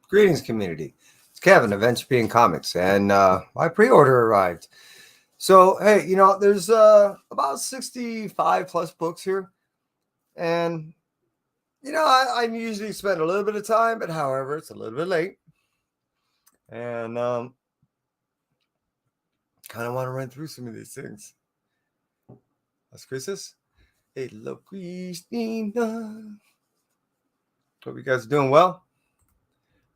Greetings, community. It's Kevin of Entropy Comics, and my pre-order arrived. So, hey, there's about 65 plus books here, and I usually spend a little bit of time, but however, it's a little bit late, and kind of want to run through some of these things. That's Chris's. Hello, Christina. Hope you guys are doing well.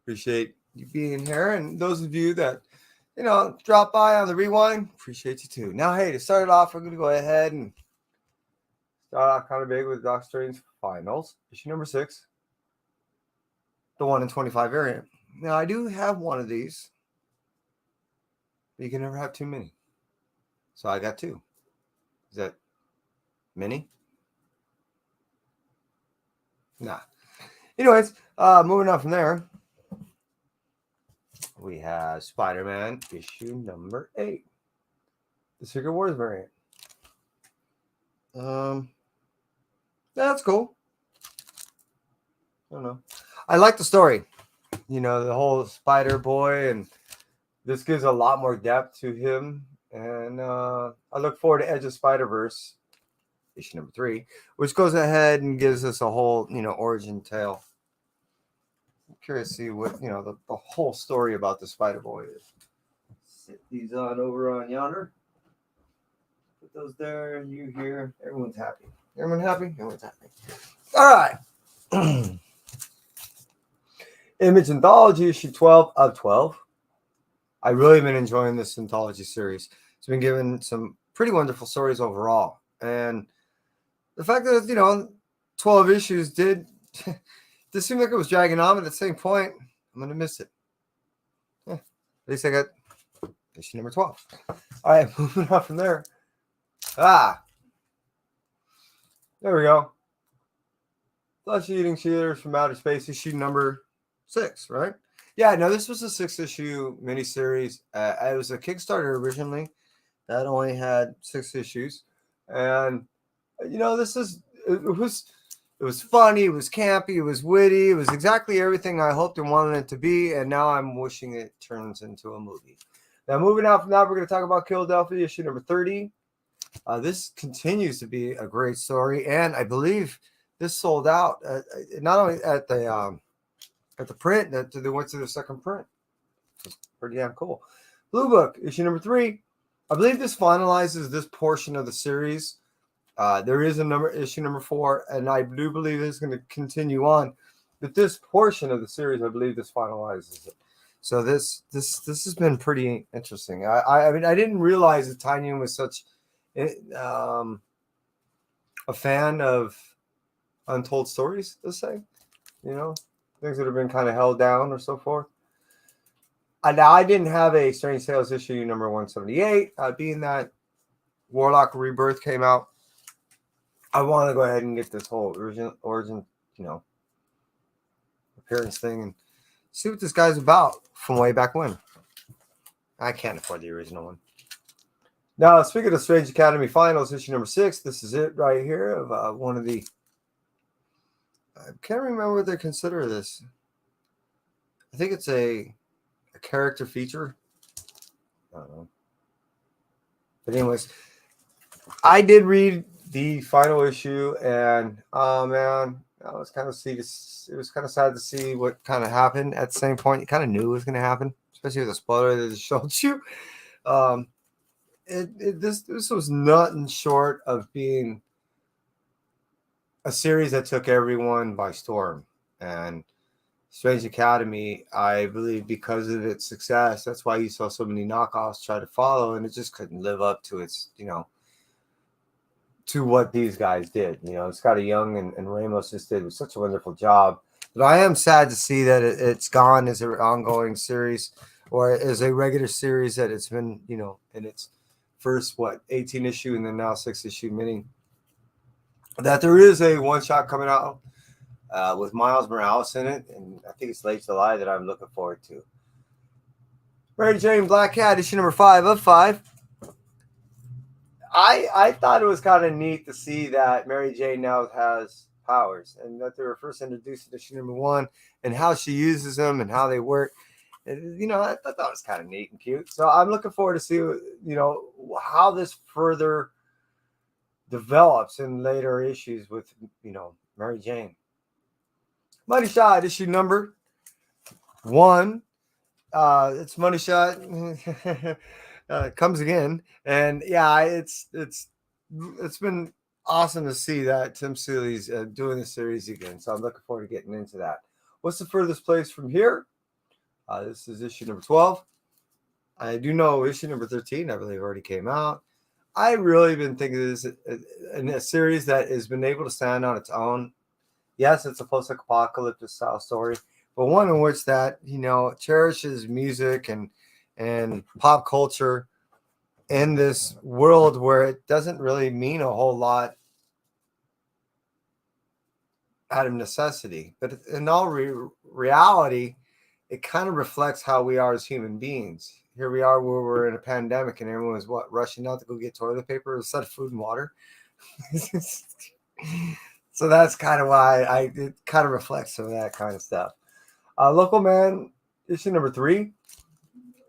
Appreciate you being here, and those of you that drop by on the rewind, appreciate you too. Now, hey, to start it off, we're going to go ahead and start off kind of big with Doc Strange Finals, issue number 6, the 1 in 25 variant. Now, I do have one of these, but you can never have too many. So I got 2. Is that many? Nah. Anyways, moving on from there. We have Spider-Man issue number 8, the Secret Wars variant. That's cool. I don't know. I like the story. The whole Spider Boy, and this gives a lot more depth to him. And I look forward to Edge of Spider-Verse issue number 3, which goes ahead and gives us a whole origin tale. Curious to see what the whole story about the Spider Boy is. Sit these on over on yonder. Put those there. You here. Everyone's happy. Everyone happy? Everyone's happy. All right. Image Anthology issue 12 of 12. I really been enjoying this anthology series. It's been given some pretty wonderful stories overall, and the fact that 12 issues did. This seemed like it was dragging on, but at the same point, I'm going to miss it. Yeah, at least I got issue number 12. All right, moving on from there. There we go. Flesh-eating cheaters from outer space, issue number 6, right? Yeah, no, this was a 6-issue miniseries. It was a Kickstarter originally that only had 6 issues. And, it was funny, it was campy, it was witty, it was exactly everything I hoped and wanted it to be, and now I'm wishing it turns into a movie. Now, moving on from that, we're going to talk about Philadelphia, issue number 30. This continues to be a great story, and I believe this sold out not only at the print, that they went to the second print. It's pretty damn cool. Blue Book, issue number 3. I believe this finalizes this portion of the series. There is issue number 4, and I do believe it's going to continue on. But this portion of the series, I believe this finalizes it. So this has been pretty interesting. I mean, I didn't realize that Tynion was such a fan of untold stories, let's say. Things that have been kind of held down or so forth. I didn't have a Strange Tales issue number 178, being that Warlock Rebirth came out. I want to go ahead and get this whole origin, appearance thing and see what this guy's about from way back when. I can't afford the original one. Now, speaking of Strange Academy Finals, issue number 6, this is it right here of one of the... I can't remember what they consider this. I think it's a character feature. I don't know. But anyways, I did read the final issue, and oh man, it was kind of sad to see what kind of happened. At the same point, you kind of knew it was going to happen, especially with the spoiler that it showed you. This was nothing short of being a series that took everyone by storm. And Strange Academy, I believe, because of its success, that's why you saw so many knockoffs try to follow, and it just couldn't live up to its, to what these guys did. Scotty Young and Ramos just did such a wonderful job. But I am sad to see that it's gone as an ongoing series, or as a regular series that it's been, in its first, 18 issue and then now 6 issue mini. That there is a one-shot coming out with Miles Morales in it, and I think it's late July that I'm looking forward to. Mary Jane Black Cat, issue number 5 of 5. I thought it was kind of neat to see that Mary Jane now has powers, and that they were first introduced in issue number 1, and how she uses them and how they work. And, I thought that was kind of neat and cute. So I'm looking forward to see, how this further develops in later issues with, Mary Jane. Money Shot issue number 1. It's Money Shot. Comes again, and yeah, it's been awesome to see that Tim Seeley's doing the series again. So I'm looking forward to getting into that. What's the furthest place from here? This is issue number 12. I do know issue number 13, I believe, already came out. I really been thinking this in a series that has been able to stand on its own. Yes, it's a post-apocalyptic style story, but one in which that cherishes music and pop culture in this world where it doesn't really mean a whole lot out of necessity, but in all reality, it kind of reflects how we are as human beings. Here we are where we're in a pandemic and everyone was rushing out to go get toilet paper instead of food and water. So that's kind of why it kind of reflects some of that kind of stuff. Local Man issue number 3.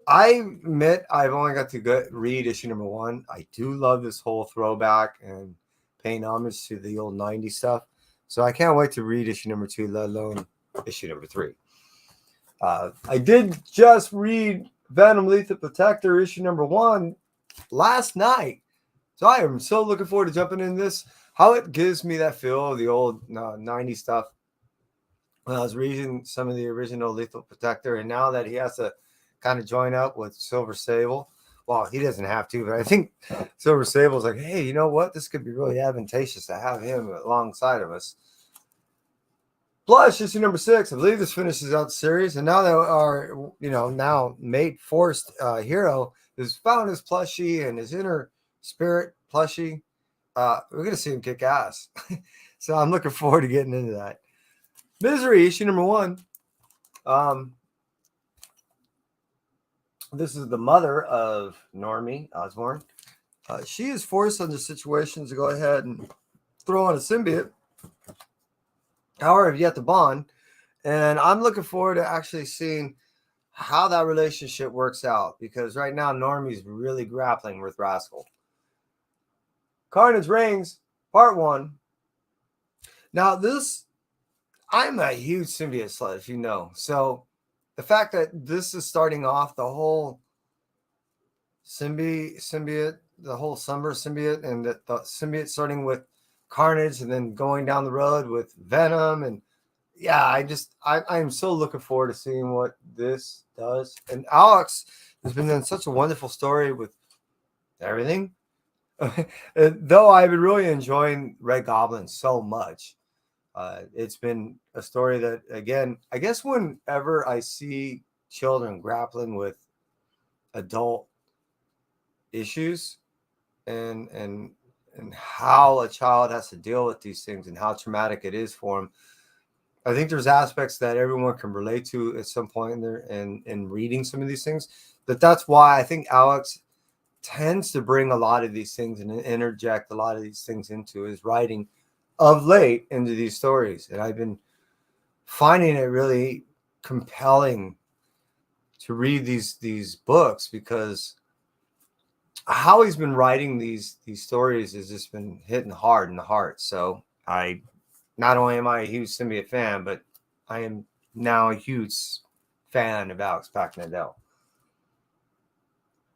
I admit I've only got to read issue number 1. I do love this whole throwback and paying homage to the old 90s stuff. So I can't wait to read issue number 2, let alone issue number 3. I did just read Venom Lethal Protector issue number 1 last night. So I am so looking forward to jumping in this. How it gives me that feel of the old 90s stuff. When I was reading some of the original Lethal Protector, and now that he has to kind of join up with Silver Sable. Well, he doesn't have to, but I think Silver Sable's like, hey, you know what? This could be really advantageous to have him alongside of us. Blush issue number 6. I believe this finishes out the series, and now that our now mate forced hero has found his plushie and his inner spirit plushie. We're gonna see him kick ass. So I'm looking forward to getting into that. Misery issue number 1. This is the mother of Normie Osborn. She is forced under situations to go ahead and throw on a symbiote. However, yet to bond. And I'm looking forward to actually seeing how that relationship works out, because right now Normie's really grappling with Rascal. Carnage Reigns, part 1. Now I'm a huge symbiote slut, if you know. So the fact that this is starting off the whole symbiote, the whole summer symbiote, and the symbiote starting with Carnage and then going down the road with Venom, and yeah, I'm so looking forward to seeing what this does. And Alex has been in such a wonderful story with everything. Though I've been really enjoying Red Goblin so much. It's been a story that, again, I guess whenever I see children grappling with adult issues and how a child has to deal with these things and how traumatic it is for them, I think there's aspects that everyone can relate to at some point in there in reading some of these things. But that's why I think Alex tends to bring a lot of these things and interject a lot of these things into his writing of late into these stories. And I've been finding it really compelling to read these books, because how he's been writing these stories has just been hitting hard in the heart. So not only am I a huge symbiote fan, but I am now a huge fan of Alex Packnadell.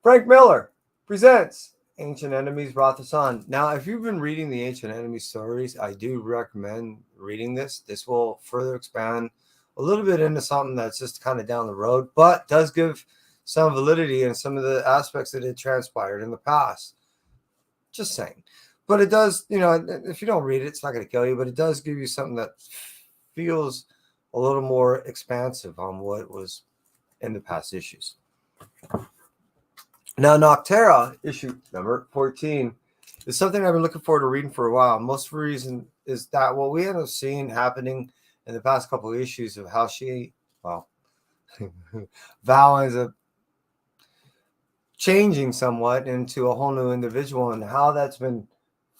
Frank Miller presents Ancient Enemies Wrath of Sun. Now, if you've been reading the Ancient Enemies stories, I do recommend reading this. This will further expand a little bit into something that's just kind of down the road, but does give some validity in some of the aspects that had transpired in the past. Just saying. But it does, if you don't read it, it's not going to kill you, but it does give you something that feels a little more expansive on what was in the past issues. Now, Noctera, issue number 14, is something I've been looking forward to reading for a while. Most of the reason is that what we end up seeing happening in the past couple of issues of how Val ends up changing somewhat into a whole new individual, and how that's been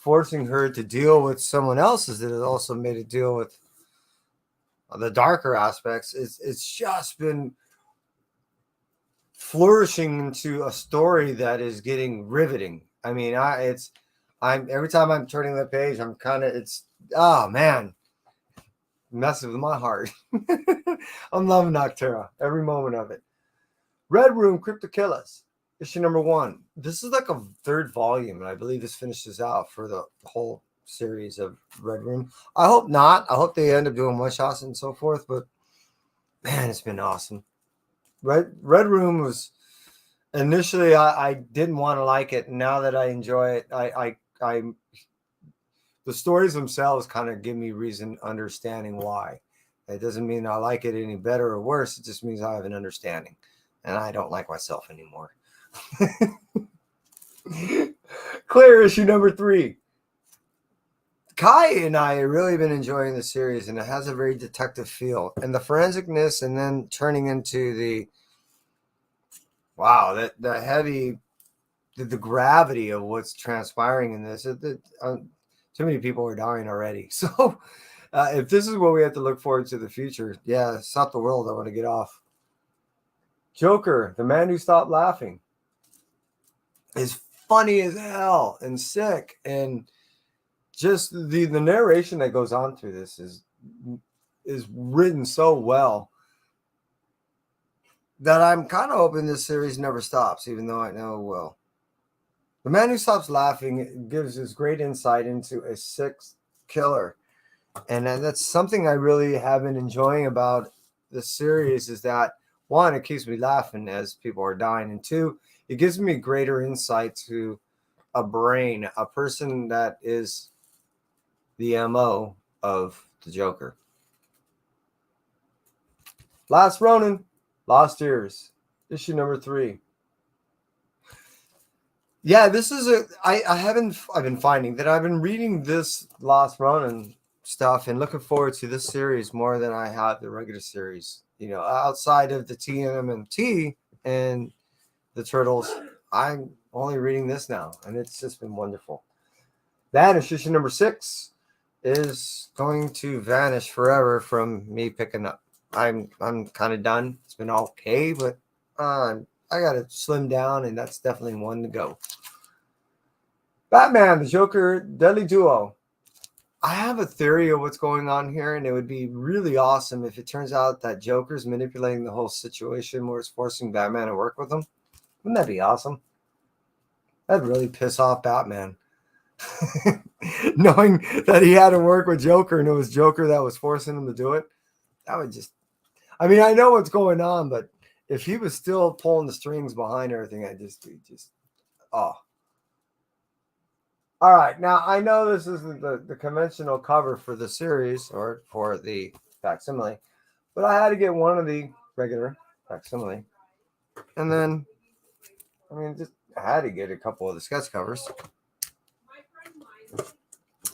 forcing her to deal with someone else's that has also made it deal with the darker aspects. It's just been flourishing into a story that is getting riveting. I mean, I'm every time I'm turning the page, I'm kind of oh man, messes with my heart. I'm loving Noctera, every moment of it. Red Room, Cryptokillas, issue number 1. This is like a 3rd volume, and I believe this finishes out for the whole series of Red Room. I hope not. I hope they end up doing one-shots and so forth, but man, it's been awesome. Red Room was initially I didn't want to like it. Now that I enjoy it, I the stories themselves kind of give me reason understanding why. It doesn't mean I like it any better or worse. It just means I have an understanding, and I don't like myself anymore. Clear, issue number 3. Kai and I have really been enjoying the series, and it has a very detective feel, and the forensicness, and then turning into the the heavy, the gravity of what's transpiring in this. Too many people are dying already. So if this is what we have to look forward to the future, yeah, stop the world. I want to get off. Joker, the man who stopped laughing, is funny as hell and sick, and just the narration that goes on through this is written so well that I'm kind of hoping this series never stops, even though I know it will. The Man Who Stops Laughing gives us great insight into a sick killer, and that's something I really have been enjoying about the series. Is that, 1, it keeps me laughing as people are dying, and 2, it gives me greater insight to a brain, a person that is the MO of the Joker. Last Ronin, Lost Years, issue number 3. Yeah, this is I've been finding that I've been reading this Lost Ronin stuff and looking forward to this series more than I have the regular series. You know, outside of the TMNT and the Turtles, I'm only reading this now, and it's just been wonderful. That issue number 6 is going to vanish forever from me picking up. I'm kind of done. It's been okay, but I got to slim down, and that's definitely one to go. Batman, the Joker, Deadly Duo. I have a theory of what's going on here, and it would be really awesome if it turns out that Joker's manipulating the whole situation where it's forcing Batman to work with him. Wouldn't that be awesome? That'd really piss off Batman. Knowing that he had to work with Joker and it was Joker that was forcing him to do it. That would just... I mean, I know what's going on, but if he was still pulling the strings behind everything, I'd just oh. All right, now I know this isn't the conventional cover for the series or for the facsimile, but I had to get one of the regular facsimile. And then, I mean, just I had to get a couple of the sketch covers.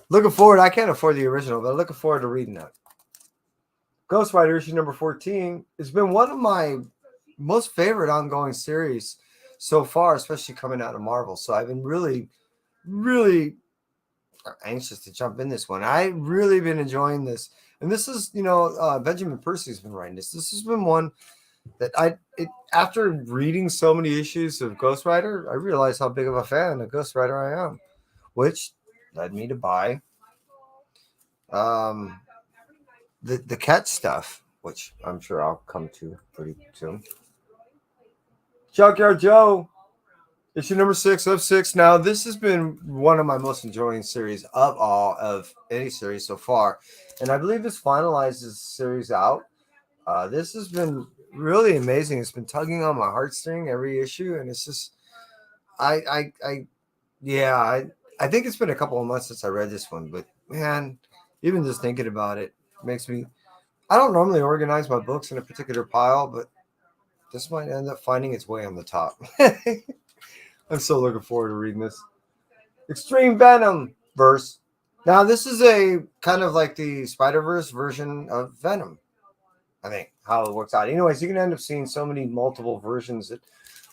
Looking forward, I can't afford the original, but I'm looking forward to reading that. Ghost Rider issue number 14 has been one of my most favorite ongoing series so far, especially coming out of Marvel. So I've been really anxious to jump in this one. I've really been enjoying this. And this is, Benjamin Percy's been writing this. This has been one that after reading so many issues of Ghost Rider, I realized how big of a fan of Ghost Rider I am, which led me to buy the cat stuff, which I'm sure I'll come to pretty soon. Junkyard Joe, issue number 6 of 6. Now, this has been one of my most enjoying series of any series so far, and I believe this finalizes the series out. This has been really amazing. It's been tugging on my heartstring every issue, and it's just, I think it's been a couple of months since I read this one, but man, even just thinking about it makes me. I don't normally organize my books in a particular pile, but this might end up finding its way on the top. I'm so looking forward to reading this. Extreme Venom verse. Now, this is a kind of like the Spider-Verse version of Venom, I think, how it works out. Anyways, you can end up seeing so many multiple versions that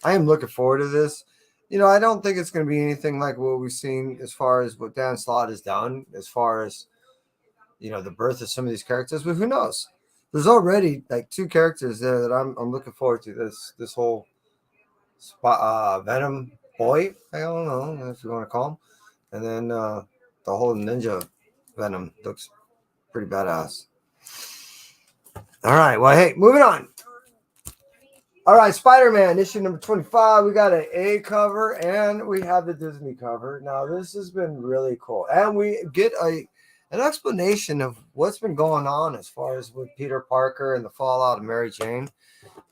I am looking forward to this. I don't think it's going to be anything like what we've seen as far as what Dan Slott has done, as far as the birth of some of these characters. But who knows? There's already like two characters there that I'm looking forward to. This whole Venom boy, I don't know if you want to call him, and then the whole ninja Venom looks pretty badass. All right, well, hey, moving on. All right, Spider-Man issue number 25. We got an A cover and we have the Disney cover. Now this has been really cool, and we get an explanation of what's been going on as far as with Peter Parker and the fallout of Mary Jane,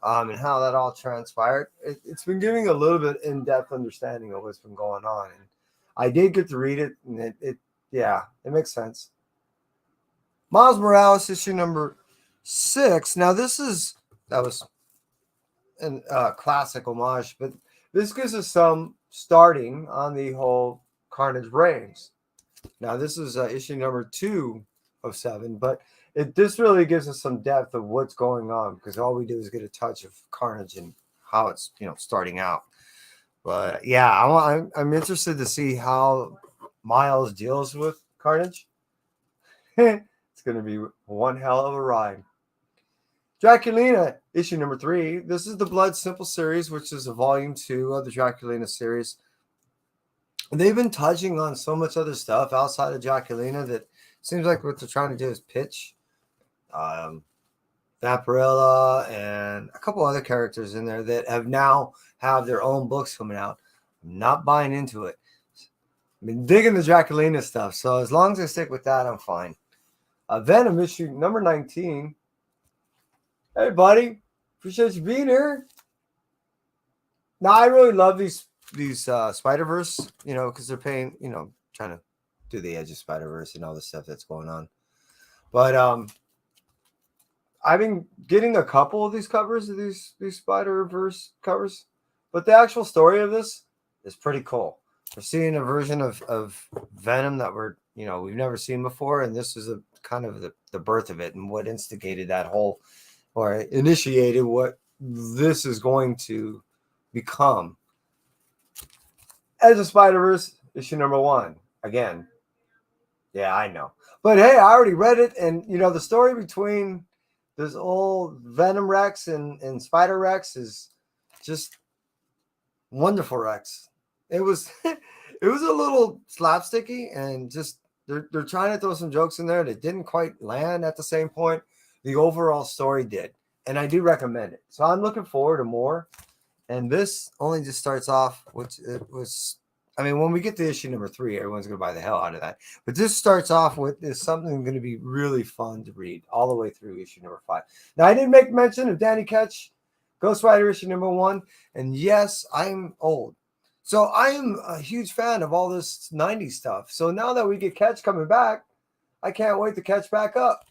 and how that all transpired. It's been giving a little bit in-depth understanding of what's been going on, and I did get to read it, and it makes sense. Miles Morales issue number 6. Now that was a classic homage, but this gives us some starting on the whole Carnage Reigns. Now this is issue number 2 of 7, but this really gives us some depth of what's going on, because all we do is get a touch of Carnage and how it's starting out. But yeah, I'm interested to see how Miles deals with Carnage. It's going to be one hell of a ride. Draculina issue number 3. This is the Blood Simple series, which is a volume 2 of the Draculina series. They've been touching on so much other stuff outside of Draculina that seems like what they're trying to do is pitch Vampirella and a couple other characters in there that have their own books coming out. I'm not buying into it. I've been digging the Draculina stuff, so as long as I stick with that, I'm fine. Venom issue number 19. Hey, buddy. Appreciate you being here. Now, I really love these Spider-Verse, because they're trying to do the Edge of Spider-Verse and all the stuff that's going on. But I've been getting a couple of these covers of these Spider-Verse covers, but the actual story of this is pretty cool. We're seeing a version of Venom that we've never seen before, and this is a kind of the birth of it and what instigated that whole, or initiated what this is going to become. As a Spider-Verse issue number 1. Again, yeah, I know. But hey, I already read it, and the story between this old Venom Rex and Spider Rex is just wonderful. Rex. It was it was a little slapsticky, and just they're trying to throw some jokes in there that didn't quite land at the same point. The overall story did, and I do recommend it. So I'm looking forward to more. And this only just starts off, which it was, when we get to issue number 3, everyone's going to buy the hell out of that. But this starts off with is something going to be really fun to read all the way through issue number 5. Now, I didn't make mention of Danny Ketch, Ghost Rider issue number 1. And yes, I'm old. So I am a huge fan of all this 90s stuff. So now that we get Ketch coming back, I can't wait to catch back up.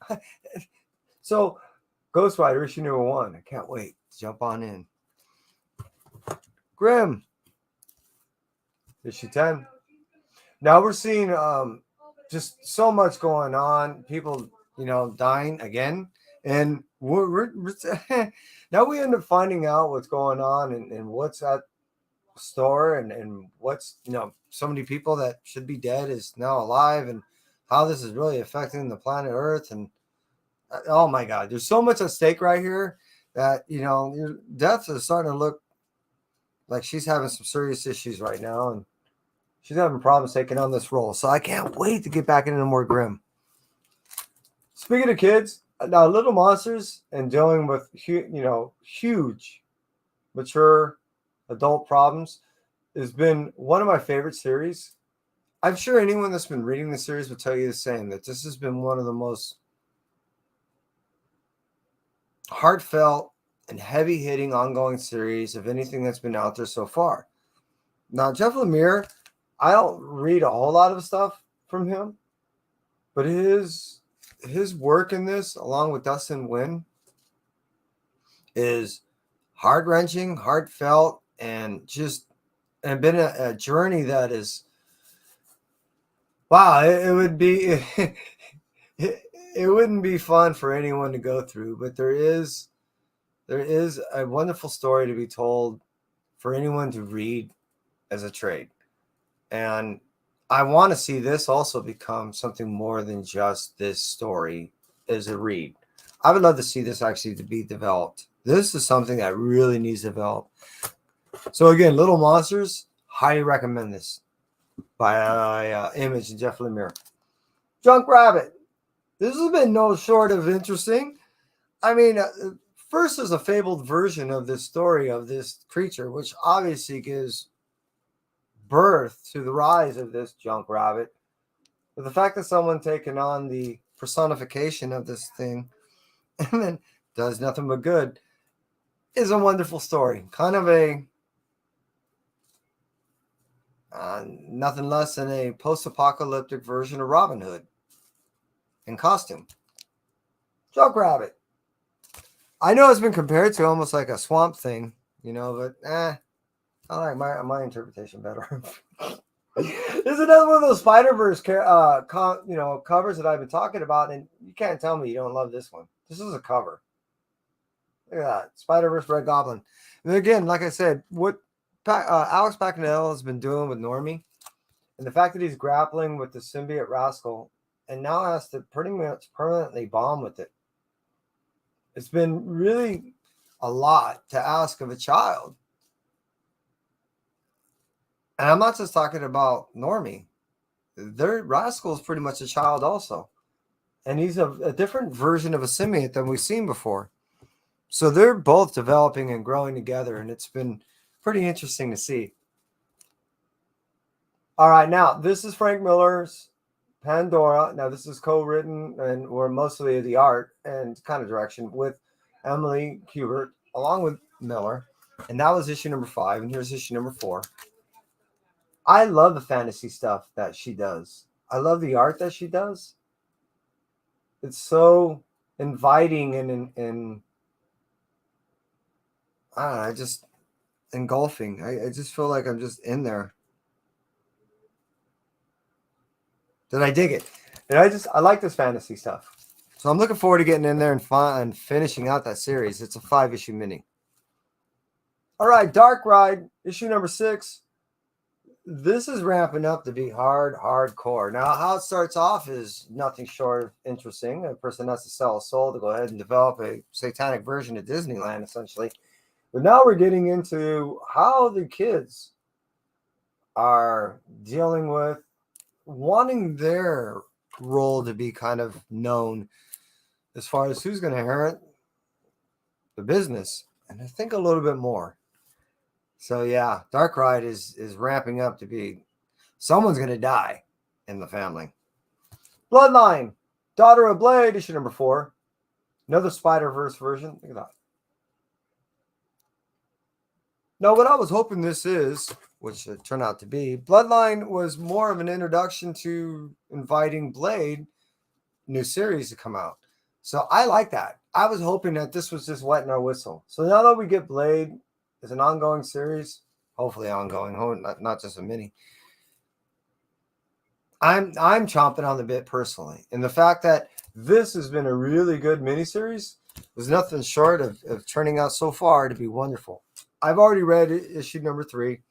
So Ghost Rider issue number 1. I can't wait to jump on in. Grimm issue 10. Now we're seeing just so much going on. People, dying again, and we're now we end up finding out what's going on and what's at store and what's so many people that should be dead is now alive, and how this is really affecting the planet Earth. And oh my God, there's so much at stake right here that your death is starting to look like she's having some serious issues right now, and she's having problems taking on this role. So I can't wait to get back into more Grimm. Speaking of kids, now Little Monsters and dealing with huge, mature adult problems has been one of my favorite series. I'm sure anyone that's been reading the series will tell you the same, that this has been one of the most heartfelt and heavy-hitting ongoing series of anything that's been out there so far. Now, Jeff Lemire, I don't read a whole lot of stuff from him, but his work in this, along with Dustin Nguyen, is heart-wrenching, heartfelt, and been a journey that is, wow, it would be it wouldn't be fun for anyone to go through, but there is a wonderful story to be told for anyone to read as a trade. And I want to see this also become something more than just this story as a read. I would love to see this actually to be developed. This is something that really needs to develop. So again, Little Monsters, highly recommend this by Image and Jeff Lemire. Junk Rabbit. This has been no short of interesting. I mean, first is a fabled version of this story of this creature, which obviously gives birth to the rise of this junk rabbit. But the fact that someone taken on the personification of this thing and then does nothing but good is a wonderful story. Kind of a nothing less than a post-apocalyptic version of Robin Hood in costume. Junk Rabbit. I know it's been compared to almost like a Swamp Thing, but I like my interpretation better. This is another one of those Spider-Verse covers that I've been talking about, and you can't tell me you don't love this one. This is a cover. Look at that. Spider-Verse Red Goblin. And again, like I said, what Alex Pacanel has been doing with Normie, and the fact that he's grappling with the symbiote Rascal, and now has to pretty much permanently bond with it. It's been really a lot to ask of a child. And I'm not just talking about Normie. Their Rascal is pretty much a child also. And he's a different version of a symbiote than we've seen before. So they're both developing and growing together, and it's been pretty interesting to see. All right, now this is Frank Miller's Pandora. Now this is co-written and or mostly the art and kind of direction with Emily Kubert along with Miller. And that was issue number 5, and here's issue number 4. I love the fantasy stuff that she does. I love the art that she does. It's so inviting and I don't know, just engulfing. I just feel like I'm just in there. Did I dig it? And I like this fantasy stuff. So I'm looking forward to getting in there and finishing out that series. It's a 5-issue mini. All right, Dark Ride, issue number 6. This is ramping up to be hardcore. Now, how it starts off is nothing short of interesting. A person has to sell a soul to go ahead and develop a satanic version of Disneyland, essentially. But now we're getting into how the kids are dealing with wanting their role to be kind of known as far as who's going to inherit the business. And I think a little bit more. So yeah, Dark Ride is ramping up to be someone's going to die in the family. Bloodline, Daughter of Blade, issue number 4. Another Spider-Verse version. Look at that. Now, what I was hoping this is, which it turned out to be, Bloodline was more of an introduction to inviting Blade new series to come out. So I like that. I was hoping that this was just wetting our whistle. So now that we get Blade as an ongoing series, hopefully ongoing, not just a mini, I'm chomping on the bit personally. And the fact that this has been a really good miniseries was nothing short of turning out so far to be wonderful. I've already read issue number 3,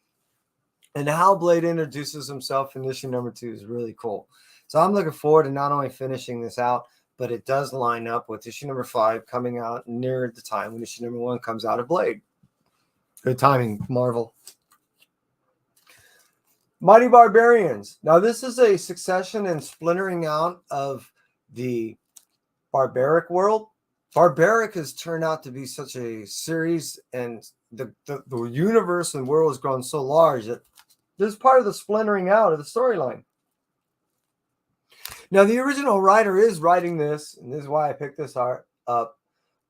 and how Blade introduces himself in issue number 2 is really cool. So I'm looking forward to not only finishing this out, but it does line up with issue number 5 coming out near the time when issue number 1 comes out of Blade. Good timing, Marvel. Mighty Barbarians. Now, this is a succession and splintering out of the barbaric world. Barbaric has turned out to be such a series, and the universe and world has grown so large that there's part of the splintering out of the storyline. Now, the original writer is writing this, and this is why I picked this art up.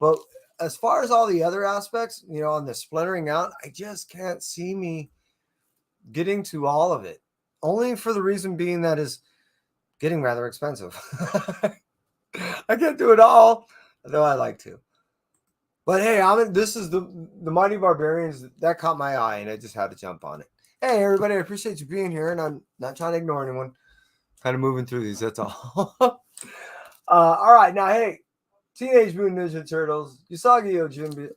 But as far as all the other aspects, on the splintering out, I just can't see me getting to all of it. Only for the reason being that is getting rather expensive. I can't do it all, though I like to. But hey, this is the Mighty Barbarians. That caught my eye, and I just had to jump on it. Hey, everybody, I appreciate you being here, and I'm not trying to ignore anyone. Kind of moving through these, that's all. All right, now, hey, Teenage Mutant Ninja Turtles, Usagi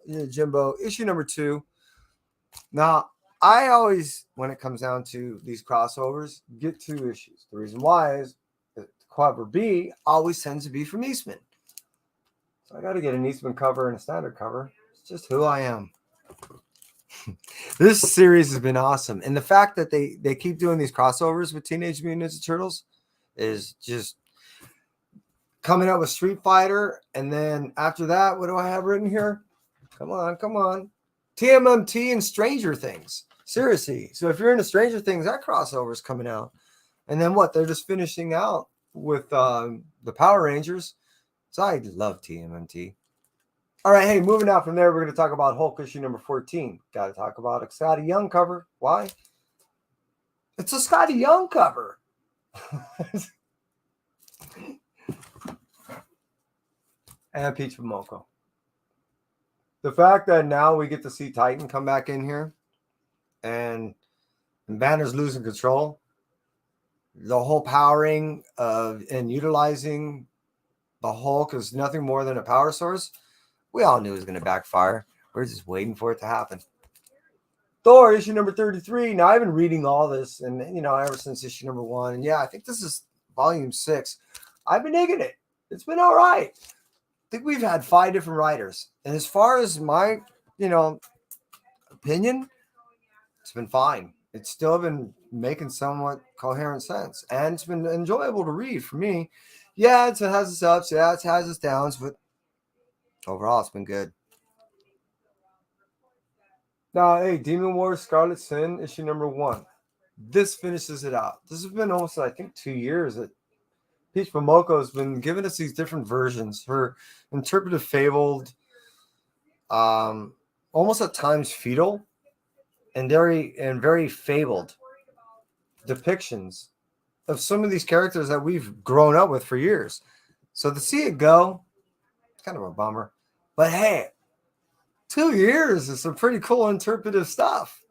Yojimbo, issue number 2. Now, I always, when it comes down to these crossovers, get 2 issues. The reason why is that cover B always tends to be from Eastman. So I got to get an Eastman cover and a standard cover. It's just who I am. This series has been awesome. And the fact that they keep doing these crossovers with Teenage Mutant Ninja Turtles is just coming out with Street Fighter. And then after that, what do I have written here? Come on. TMNT and Stranger Things. Seriously. So if you're into Stranger Things, that crossover is coming out. And then what? They're just finishing out with the Power Rangers. So I love TMNT. All right, hey, moving out from there, we're going to talk about Hulk issue number 14. Got to talk about a Scotty Young cover. Why? It's a Scotty Young cover. And Peach Momoko. The fact that now we get to see Titan come back in here and Banner's losing control, the whole powering of and utilizing the Hulk is nothing more than a power source. We all knew it was going to backfire. We're just waiting for it to happen. Thor, issue number 33. Now, I've been reading all this, and, ever since issue number 1. And, yeah, I think this is volume 6. I've been digging it. It's been all right. I think we've had 5 different writers. And as far as my, opinion, it's been fine. It's still been making somewhat coherent sense. And it's been enjoyable to read for me. Yeah, it has its ups. Yeah, it has its downs. But overall, it's been good. Now, hey, Demon Wars Scarlet Sin, issue number 1. This finishes it out. This has been almost, I think, 2 years that Peach Momoko has been giving us these different versions. Her interpretive fabled, almost at times fetal, and very fabled depictions of some of these characters that we've grown up with for years. So to see it go, it's kind of a bummer. But hey, 2 years is some pretty cool interpretive stuff.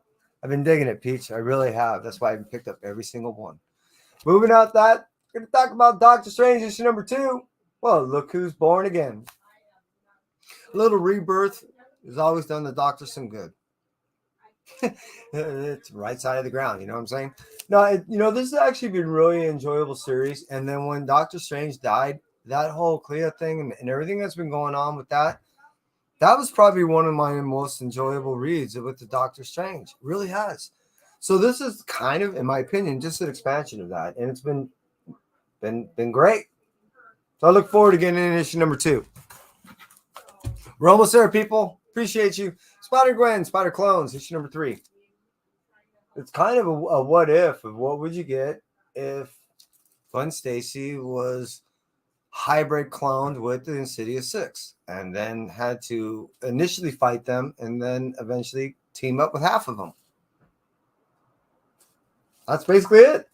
I've been digging it, Peach. I really have. That's why I've picked up every single one. Moving out that, we're going to talk about Doctor Strange issue number 2. Well, look who's born again. A little rebirth has always done the Doctor some good. It's right side of the ground, you know what I'm saying? No, this has actually been really enjoyable series. And then when Doctor Strange died, that whole Clea thing and everything that's been going on with that was probably one of my most enjoyable reads with the Doctor Strange. It really has. So this is kind of, in my opinion, just an expansion of that. And it's been great. So I look forward to getting in issue number 2. We're almost there, people. Appreciate you. Spider-Gwen, Spider-Clones, issue number 3. It's kind of a what if of what would you get if Gwen Stacy was hybrid cloned with the Insidious 6 and then had to initially fight them and then eventually team up with half of them. That's basically it.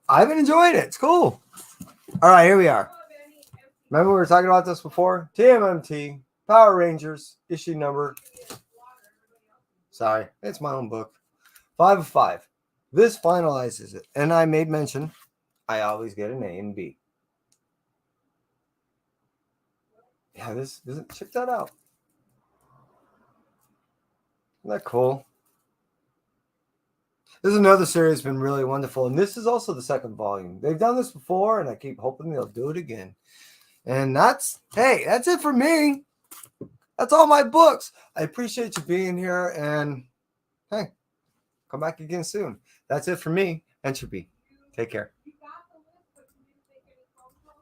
I've been enjoying it. It's cool. All right, here we are. Remember we were talking about this before? TMNT, Power Rangers, issue number. Sorry, it's my own book. 5 of 5. This finalizes it. And I made mention, I always get an A and B. Yeah, this isn't. Check that out. Isn't that cool? This is another series that's been really wonderful. And this is also the 2nd volume. They've done this before, and I keep hoping they'll do it again. And that's it for me. That's all my books. I appreciate you being here. And hey, come back again soon. That's it for me. Entropy. Take care.